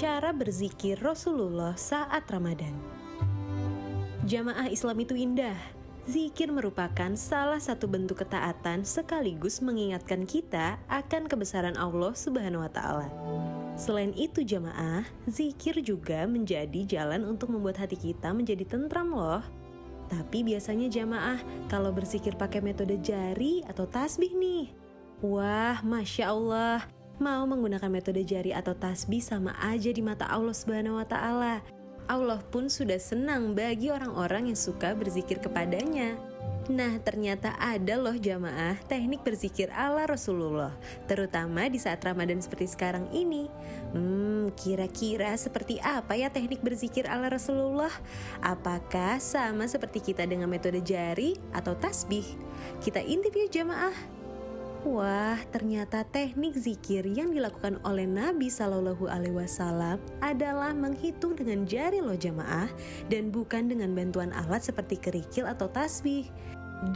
cara berzikir Rasulullah saat Ramadan. Jamaah Islam itu indah. Zikir merupakan salah satu bentuk ketaatan sekaligus mengingatkan kita akan kebesaran Allah Subhanahu wa Ta'ala. Selain itu jamaah, zikir juga menjadi jalan untuk membuat hati kita menjadi tentram loh. Tapi biasanya jamaah kalau berzikir pakai metode jari atau tasbih nih. Wah, Masya Allah, mau menggunakan metode jari atau tasbih sama aja di mata Allah Subhanahu wa Ta'ala. Allah pun sudah senang bagi orang-orang yang suka berzikir kepadanya. Nah, ternyata ada loh jamaah teknik berzikir ala Rasulullah, terutama di saat Ramadan seperti sekarang ini. Kira-kira seperti apa ya teknik berzikir ala Rasulullah? Apakah sama seperti kita dengan metode jari atau tasbih? Kita intip ya jamaah. Wah, ternyata teknik zikir yang dilakukan oleh Nabi Shallallahu Alaihi Wasallam adalah menghitung dengan jari loh jamaah, dan bukan dengan bantuan alat seperti kerikil atau tasbih.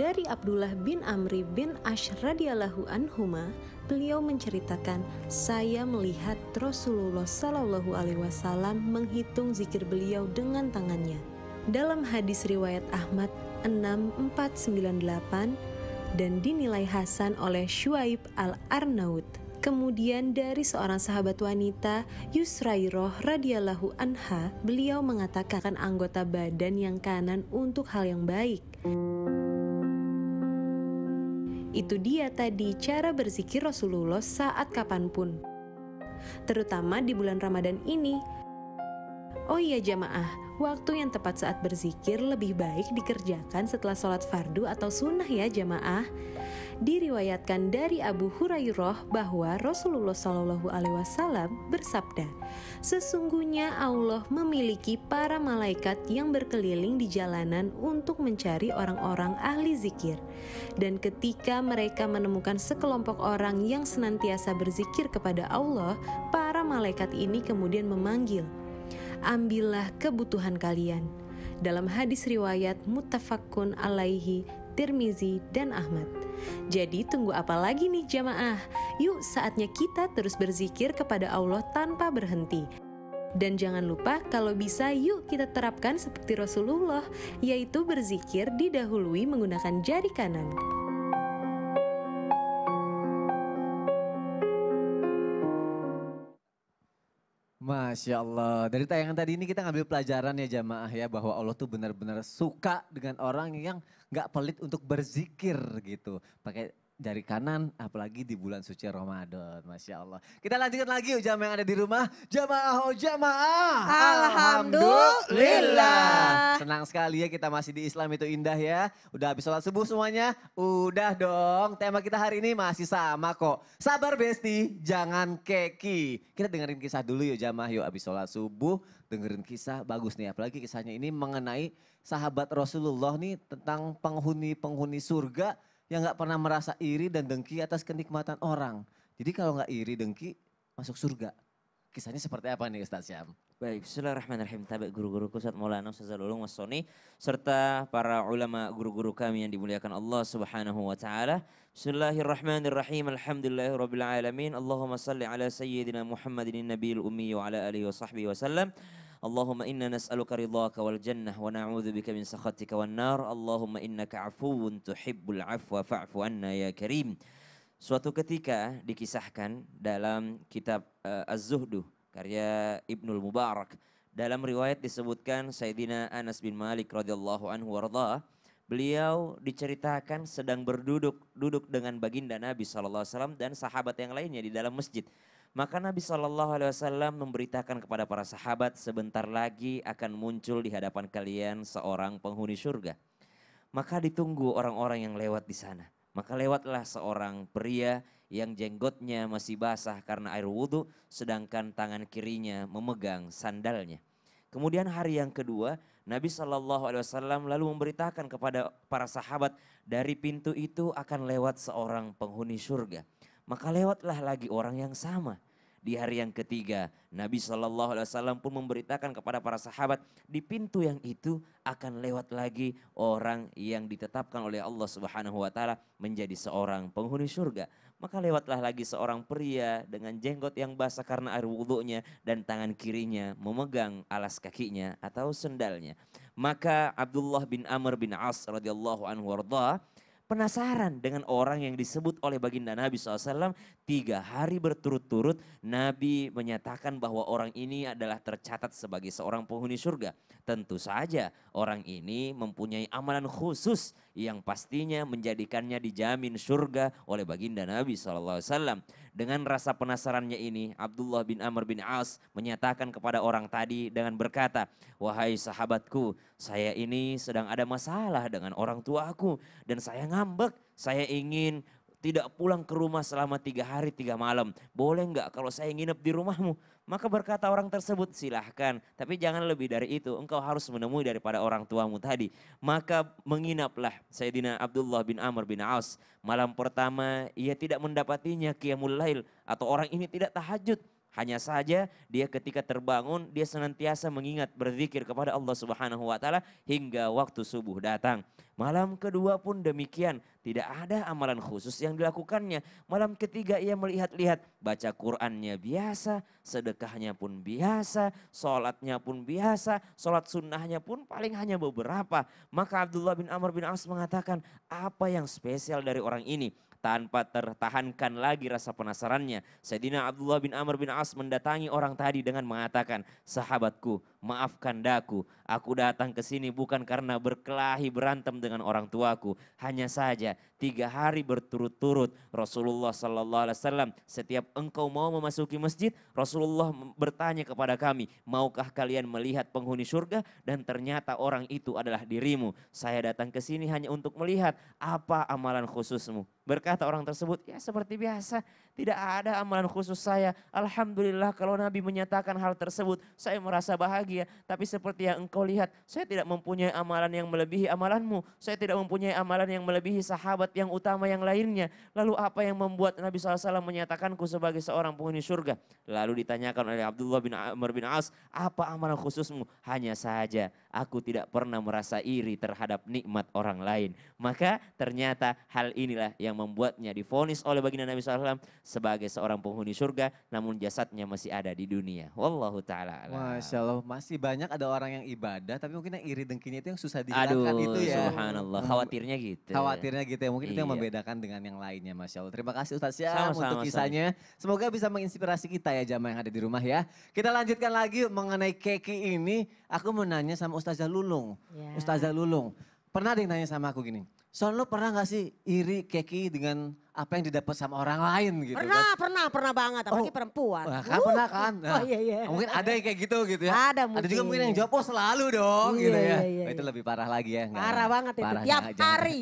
Dari Abdullah bin Amri bin Ash radhiyallahu anhuma, beliau menceritakan, saya melihat Rasulullah Shallallahu Alaihi Wasallam menghitung zikir beliau dengan tangannya. Dalam hadis riwayat Ahmad 6498 dan dinilai hasan oleh Syuaib al-Arnaud. Kemudian dari seorang sahabat wanita, Yusrairoh radhiyallahu anha, beliau mengatakan anggota badan yang kanan untuk hal yang baik. Itu dia tadi cara berzikir Rasulullah saat kapanpun, terutama di bulan Ramadan ini. Oh iya jamaah, waktu yang tepat saat berzikir lebih baik dikerjakan setelah sholat fardu atau sunnah ya jamaah. Diriwayatkan dari Abu Hurairah bahwa Rasulullah Shallallahu Alaihi Wasallam bersabda, sesungguhnya Allah memiliki para malaikat yang berkeliling di jalanan untuk mencari orang-orang ahli zikir. Dan ketika mereka menemukan sekelompok orang yang senantiasa berzikir kepada Allah, para malaikat ini kemudian memanggil, ambillah kebutuhan kalian. Dalam hadis riwayat muttafaqun alaihi, Tirmizi dan Ahmad. Jadi tunggu apa lagi nih jamaah? Yuk saatnya kita terus berzikir kepada Allah tanpa berhenti. Dan jangan lupa kalau bisa yuk kita terapkan seperti Rasulullah, yaitu berzikir didahului menggunakan jari kanan. Masya Allah, dari tayangan tadi ini kita ngambil pelajaran ya jamaah ya, bahwa Allah tuh benar-benar suka dengan orang yang gak pelit untuk berzikir gitu. Pakai jari kanan, apalagi di bulan suci Ramadan, Masya Allah. Kita lanjutkan lagi yuk jamaah yang ada di rumah. Jamaah, oh jamaah. Alhamdulillah. Senang sekali ya kita masih di Islam itu indah ya. Udah habis sholat subuh semuanya? Udah dong, tema kita hari ini masih sama kok. Sabar Besti, jangan keki. Kita dengerin kisah dulu yuk jamaah yuk, habis sholat subuh dengerin kisah bagus nih. Apalagi kisahnya ini mengenai sahabat Rasulullah nih tentang penghuni surga yang gak pernah merasa iri dan dengki atas kenikmatan orang. Jadi kalau gak iri dengki masuk surga. Kisahnya seperti apa nih Ustaz Syam? Baik, bismillahirrahmanirrahim. Tabi guru-guruku Ustaz Maulana Ustaz Ulung Mas Soni, serta para ulama guru-guru kami yang dimuliakan Allah Subhanahu wa taala. Bismillahirrahmanirrahim. Alhamdulillahirabbil alamin. Allahumma salli ala sayyidina Muhammadin nabiyil ummi wa ala alihi wa sahbihi wasallam. Allahumma inna nas'aluka ridhaka wal jannah wa na'udzubika min sakhatika wan nar. Allahumma innaka 'afuwun tuhibbul 'afwa fa'fu anna ya karim. Suatu ketika dikisahkan dalam kitab Az-Zuhdu karya Ibnul Mubarak, dalam riwayat disebutkan Sayyidina Anas bin Malik radhiyallahu anhu warda, beliau diceritakan sedang duduk dengan baginda Nabi SAW dan sahabat yang lainnya di dalam masjid. Maka Nabi SAW memberitakan kepada para sahabat, sebentar lagi akan muncul di hadapan kalian seorang penghuni surga. Maka ditunggu orang-orang yang lewat di sana. Maka lewatlah seorang pria yang jenggotnya masih basah karena air wudhu, sedangkan tangan kirinya memegang sandalnya. Kemudian hari yang kedua, Nabi SAW lalu memberitakan kepada para sahabat, dari pintu itu akan lewat seorang penghuni surga. Maka lewatlah lagi orang yang sama. Di hari yang ketiga, Nabi SAW pun memberitakan kepada para sahabat, di pintu yang itu akan lewat lagi orang yang ditetapkan oleh Allah Subhanahu wa taala menjadi seorang penghuni surga. Maka lewatlah lagi seorang pria dengan jenggot yang basah karena air wudhunya dan tangan kirinya memegang alas kakinya atau sendalnya. Maka Abdullah bin Amr bin As radhiyallahu anhu warda penasaran dengan orang yang disebut oleh baginda Nabi SAW. 3 hari berturut-turut Nabi menyatakan bahwa orang ini adalah tercatat sebagai seorang penghuni surga. Tentu saja orang ini mempunyai amalan khusus yang pastinya menjadikannya dijamin surga oleh baginda Nabi SAW. Dengan rasa penasarannya ini Abdullah bin Amr bin As menyatakan kepada orang tadi dengan berkata, "Wahai sahabatku, saya ini sedang ada masalah dengan orang tuaku dan saya ngambek, saya ingin tidak pulang ke rumah selama 3 hari 3 malam. Boleh enggak kalau saya nginep di rumahmu?" Maka berkata orang tersebut, "Silahkan, tapi jangan lebih dari itu. Engkau harus menemui daripada orang tuamu tadi." Maka menginaplah Sayyidina Abdullah bin Amr bin As. Malam pertama ia tidak mendapatinya qiyamul lail atau orang ini tidak tahajud. Hanya saja dia ketika terbangun dia senantiasa mengingat berzikir kepada Allah Subhanahu wa taala hingga waktu subuh datang. Malam kedua pun demikian, tidak ada amalan khusus yang dilakukannya. Malam ketiga ia melihat-lihat, baca Qur'annya biasa, sedekahnya pun biasa, sholatnya pun biasa, sholat sunnahnya pun paling hanya beberapa. Maka Abdullah bin Amr bin As mengatakan, apa yang spesial dari orang ini? Tanpa tertahankan lagi rasa penasarannya, Sayyidina Abdullah bin Amr bin As mendatangi orang tadi dengan mengatakan, "Sahabatku, maafkan daku. Aku datang ke sini bukan karena berkelahi berantem dengan orang tuaku. Hanya saja 3 hari berturut-turut Rasulullah Sallallahu Alaihi Wasallam setiap engkau mau memasuki masjid, Rasulullah bertanya kepada kami, maukah kalian melihat penghuni surga? Dan ternyata orang itu adalah dirimu. Saya datang ke sini hanya untuk melihat apa amalan khususmu." Berkata orang tersebut, "Ya seperti biasa, tidak ada amalan khusus saya. Alhamdulillah kalau Nabi menyatakan hal tersebut, saya merasa bahagia. Tapi seperti yang engkau lihat, saya tidak mempunyai amalan yang melebihi amalanmu. Saya tidak mempunyai amalan yang melebihi sahabat yang utama yang lainnya. Lalu apa yang membuat Nabi SAW menyatakanku sebagai seorang penghuni surga?" Lalu ditanyakan oleh Abdullah bin Amr bin As, "Apa amalan khususmu?" "Hanya saja, aku tidak pernah merasa iri terhadap nikmat orang lain." Maka ternyata hal inilah yang membuatnya divonis oleh baginda Nabi SAW sebagai seorang penghuni surga, namun jasadnya masih ada di dunia. Wallahu ta'ala alam. Masya Allah, masih banyak ada orang yang ibadah, tapi mungkin yang iri dengkinya itu yang susah dihilangkan Aduh, itu ya. subhanallah, khawatirnya gitu. Khawatirnya gitu ya, mungkin itu yang Iya. membedakan dengan yang lainnya, Masya Allah. Terima kasih Ustaz Syam Sama-sama, untuk kisahnya. Semoga bisa menginspirasi kita ya jamaah yang ada di rumah ya. Kita lanjutkan lagi mengenai keki ini. Aku mau nanya sama Ustazah Lulung. Ya. Ustazah Lulung, pernah ada yang nanya sama aku gini, "Son, lo pernah gak sih iri keki dengan apa yang didapat sama orang lain gitu kan?" Pernah banget, apalagi Oh, perempuan. Wah, kan pernah kan? Oh iya. Mungkin ada yang kayak gitu ya. Ada Ada juga mungkin. mungkin yang jawab, "Oh selalu dong," Iya, gitu ya. iya, Wah, itu iya. lebih parah lagi ya. Nggak, Parah banget itu, parah, tiap jangan. hari.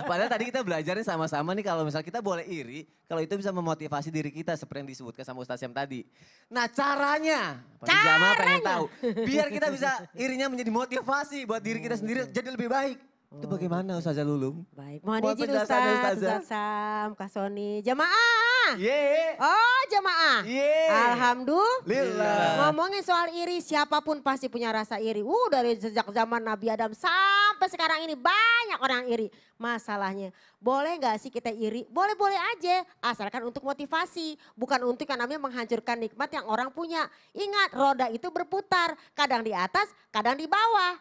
Padahal tadi kita belajarin sama-sama nih kalau misal kita boleh iri, kalau itu bisa memotivasi diri kita seperti yang disebutkan sama Ustaz Syam tadi. Nah caranya, pasti jamaah pengen tahu, biar kita bisa irinya menjadi motivasi buat diri kita sendiri jadi lebih baik. Itu bagaimana Ustazah Lulung? Baik, mohon Mohon izin penjelasannya, Ustaz, Ustazah. Ustaz Sam, Kak Soni. Jamaah. Ye, Oh jamaah. ye. Alhamdulillah. Ngomongin soal iri, siapapun pasti punya rasa iri. Dari sejak zaman Nabi Adam sampai sekarang ini banyak orang iri. Masalahnya, boleh gak sih kita iri? Boleh-boleh aja, asalkan untuk motivasi. Bukan untuk yang namanya menghancurkan nikmat yang orang punya. Ingat, roda itu berputar. Kadang di atas, kadang di bawah.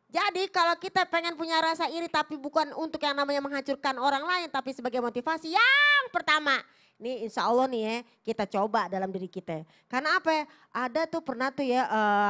Jadi kalau kita pengen punya rasa iri tapi bukan untuk yang namanya menghancurkan orang lain. Tapi sebagai motivasi yang pertama. Ini insya Allah nih ya kita coba dalam diri kita. Karena apa ya, ada tuh pernah tuh ya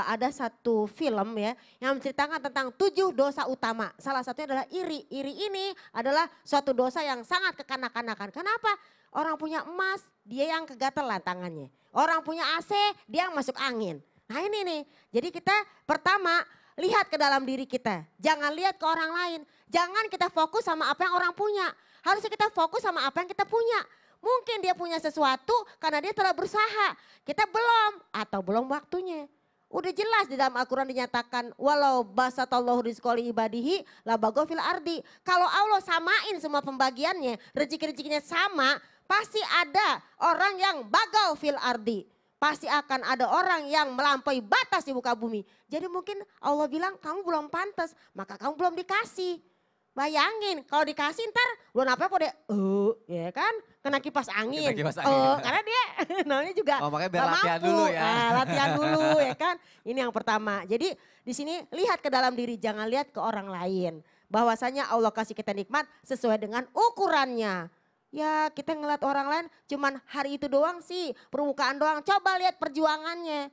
ada satu film ya yang menceritakan tentang 7 dosa utama. Salah satunya adalah iri. Iri ini adalah suatu dosa yang sangat kekanak-kanakan. Kenapa? Orang punya emas dia yang kegatelan tangannya. Orang punya AC dia yang masuk angin. Nah ini nih, jadi kita pertama lihat ke dalam diri kita. Jangan lihat ke orang lain. Jangan kita fokus sama apa yang orang punya. Harusnya kita fokus sama apa yang kita punya. Mungkin dia punya sesuatu karena dia telah berusaha. Kita belum atau belum waktunya. Udah jelas di dalam Al-Quran dinyatakan walau basatallahu rizqoli ibadihi la fil ardi. Kalau Allah samain semua pembagiannya, rezeki-rezekinya sama, pasti ada orang yang bagau fil ardi. Pasti akan ada orang yang melampaui batas di muka bumi. Jadi mungkin Allah bilang kamu belum pantas, maka kamu belum dikasih. Bayangin kalau dikasih ntar belum apa kok dia, ya kan kena kipas angin. Kena kipas angin. Karena dia namanya juga makanya biar nggak latihan mampu. dulu ya. Latihan dulu ya kan. Ini yang pertama. Jadi di sini lihat ke dalam diri, jangan lihat ke orang lain. Bahwasanya Allah kasih kita nikmat sesuai dengan ukurannya. Ya kita ngeliat orang lain cuman hari itu doang sih, permukaan doang. Coba lihat perjuangannya.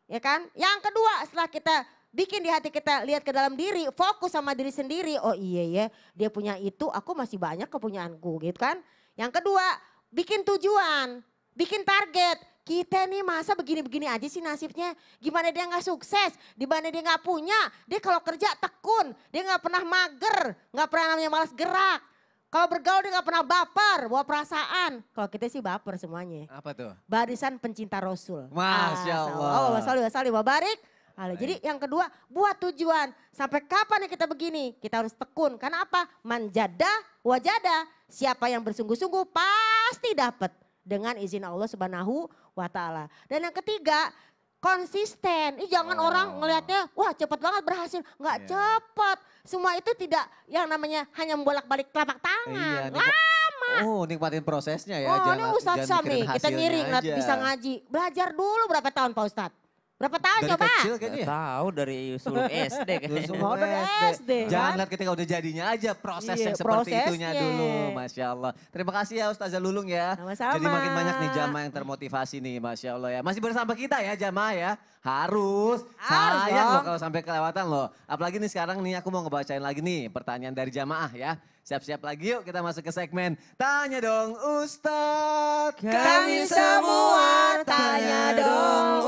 Ya kan. Yang kedua setelah kita bikin di hati kita, lihat ke dalam diri, fokus sama diri sendiri. Oh iya ya, dia punya itu, aku masih banyak kepunyaanku gitu kan. Yang kedua, bikin tujuan, bikin target. Kita nih masa begini-begini aja sih nasibnya. Gimana dia gak sukses, dimana dia gak punya. Dia kalau kerja tekun, dia gak pernah mager, gak pernah namanya malas gerak. Kalau bergaul dia gak pernah baper, bawa perasaan. Kalau kita sih baper semuanya. Apa tuh? Barisan pencinta Rasul. Masya Allah. Oh, wassalim wa barik. Jadi yang kedua buat tujuan. Sampai kapan ya kita begini? Kita harus tekun. Karena apa? Manjada wajada. Siapa yang bersungguh-sungguh pasti dapat. Dengan izin Allah Subhanahu wa ta'ala. Dan yang ketiga konsisten. Jangan orang ngelihatnya wah cepat banget berhasil. Enggak cepat. Semua itu tidak yang namanya hanya membolak-balik telapak tangan. Lama. Nikmatin prosesnya ya. Ini Ustadz Sam nih, kita ngiring bisa ngaji. Belajar dulu berapa tahun Pak Ustadz? Berapa tahun dari coba? Kecil kayaknya. Tahu dari suluk SD kayaknya. Semua udah SD. Jangan lihat ketika udah jadinya aja, proses yang seperti itunya dulu. Masya Allah. Terima kasih ya Ustazah Lulung ya. Sama-sama. Jadi makin banyak nih jamaah yang termotivasi nih, Masya Allah ya. Masih bersama kita ya jamaah ya. Harus sayang loh kalau sampai kelewatan loh. Apalagi nih sekarang nih aku mau ngebacain lagi nih pertanyaan dari jamaah ya. Siap-siap lagi yuk kita masuk ke segmen Tanya Dong Ustadz. Kami semua tanya dong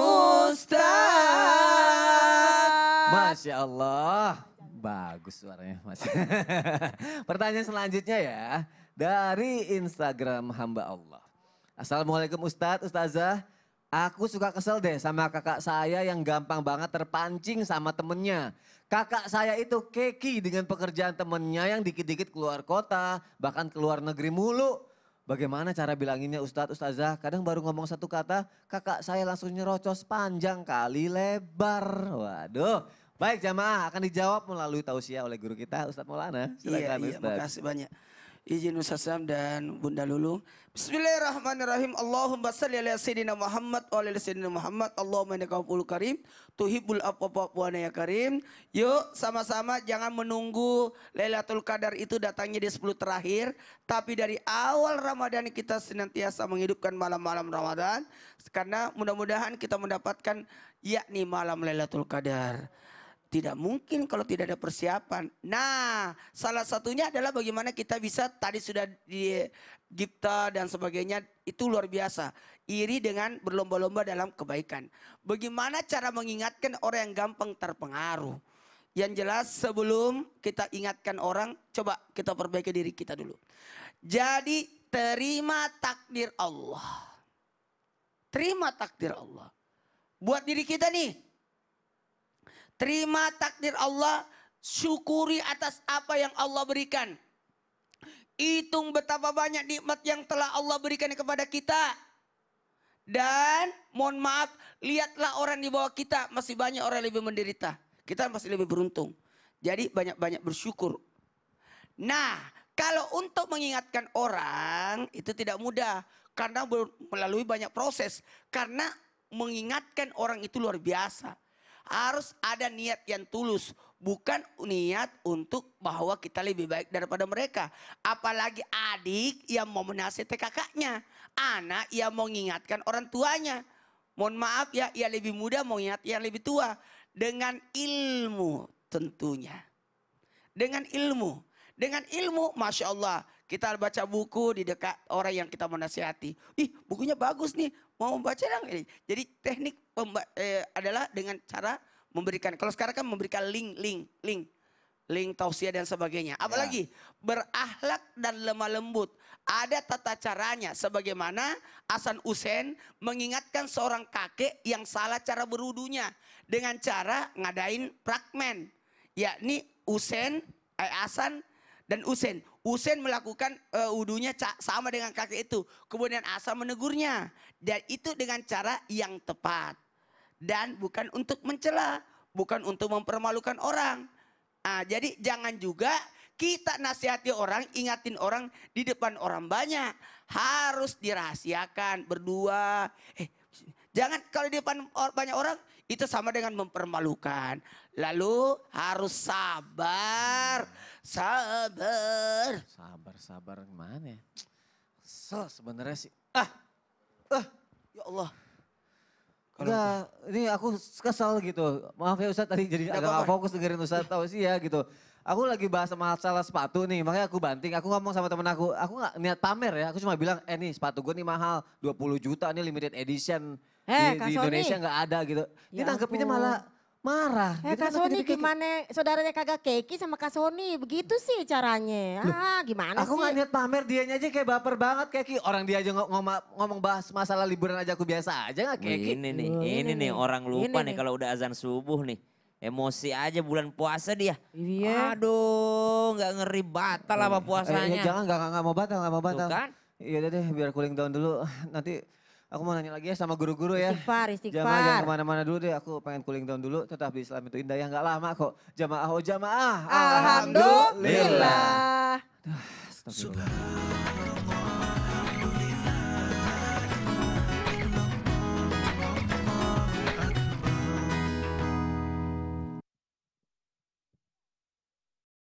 Ustadz. Masya Allah. Bagus suaranya Mas. Pertanyaan selanjutnya ya. Dari Instagram hamba Allah. Assalamualaikum Ustadz, Ustazah. Aku suka kesel deh sama kakak saya yang gampang banget terpancing sama temennya. Kakak saya itu keki dengan pekerjaan temennya yang dikit-dikit keluar kota, bahkan keluar negeri mulu. Bagaimana cara bilanginnya Ustadz, Ustazah? Kadang baru ngomong satu kata, kakak saya langsung nyerocos panjang kali lebar. Waduh. Baik jamaah akan dijawab melalui tausiah oleh guru kita Ustadz Maulana. Silakan Iya, Ustadz. makasih banyak. Izin Ustaz Sam dan Bunda Lulung. Bismillahirrahmanirrahim. Allahumma salli ala Sayyidina Muhammad wa ala Sayyidina Muhammad. Allahumma innaka afuwwul karim. Tuhibbul afwa ya karim. Yuk sama-sama jangan menunggu Lailatul Qadar itu datangnya di 10 terakhir. Tapi dari awal Ramadan kita senantiasa menghidupkan malam-malam Ramadan. Karena mudah-mudahan kita mendapatkan yakni malam Lailatul Qadar. Tidak mungkin kalau tidak ada persiapan. Nah, salah satunya adalah bagaimana kita bisa, tadi sudah di Gipta dan sebagainya, itu luar biasa. Iri dengan berlomba-lomba dalam kebaikan. Bagaimana cara mengingatkan orang yang gampang terpengaruh. Yang jelas sebelum kita ingatkan orang, coba kita perbaiki diri kita dulu. Jadi terima takdir Allah. Terima takdir Allah. Buat diri kita nih. Terima takdir Allah, syukuri atas apa yang Allah berikan. Hitung betapa banyak nikmat yang telah Allah berikan kepada kita. Dan mohon maaf, lihatlah orang di bawah kita, masih banyak orang yang lebih menderita. Kita masih lebih beruntung. Jadi banyak-banyak bersyukur. Nah, kalau untuk mengingatkan orang itu tidak mudah. Karena melalui banyak proses. Karena mengingatkan orang itu luar biasa. Harus ada niat yang tulus. Bukan niat untuk bahwa kita lebih baik daripada mereka. Apalagi adik yang mau menasihati kakaknya. Anak yang mau mengingatkan orang tuanya. Mohon maaf ya, ia lebih muda mau ingat yang lebih tua. Dengan ilmu tentunya. Dengan ilmu. Dengan ilmu, Masya Allah. Kita baca buku di dekat orang yang kita menasihati. Ih, bukunya bagus nih. Mau membaca dong. Jadi teknik adalah dengan cara memberikan. Kalau sekarang kan memberikan link tausiah dan sebagainya. Apalagi berakhlak dan lemah lembut. Ada tata caranya. Sebagaimana Hasan Hussein mengingatkan seorang kakek yang salah cara berwudunya. Dengan cara ngadain prakmen. Yakni Hasan dan Hussein. Hussein melakukan wudunya sama dengan kakek itu. Kemudian Hasan menegurnya. Dan itu dengan cara yang tepat. Dan bukan untuk mencela. Bukan untuk mempermalukan orang. Nah, jadi jangan juga kita nasihati orang, ingatin orang di depan orang banyak. Harus dirahasiakan berdua. Jangan kalau di depan banyak orang itu sama dengan mempermalukan. Lalu harus sabar. Sabar gimana ya? Sebenarnya sih. Ya Allah. Enggak, ini aku kesel gitu. Maaf ya Ustadz tadi jadi agak gak fokus dengerin Ustadz tahu sih ya gitu. Aku lagi bahas masalah sepatu nih, makanya aku banting. Aku ngomong sama temen aku gak niat pamer ya. Aku cuma bilang, nih sepatu gue nih mahal, 20 juta nih limited edition. Di Indonesia gak ada gitu. Dia tanggepinnya malah marah. Kak Sony gimana saudaranya kagak keki sama Kak Sony, begitu sih caranya. Gimana aku sih? Aku gak niat pamer, dianya aja kayak baper banget Keki. Orang dia aja ngomong bahas masalah liburan aja aku biasa aja gak Keki. Ini nih orang lupa nih kalau udah azan subuh nih. Emosi aja bulan puasa dia. Iya. Aduh gak ngeri batal apa puasanya. Jangan gak mau batal, gak mau batal. Tuh kan? Iya deh biar cooling down dulu. Nanti aku mau nanya lagi ya sama guru-guru ya. Istighfar. Jangan kemana-mana dulu deh, aku pengen cooling down dulu. Tetap di Islam itu indah, ya nggak lama kok. Jamaah Alhamdulillah. Astagfirullah.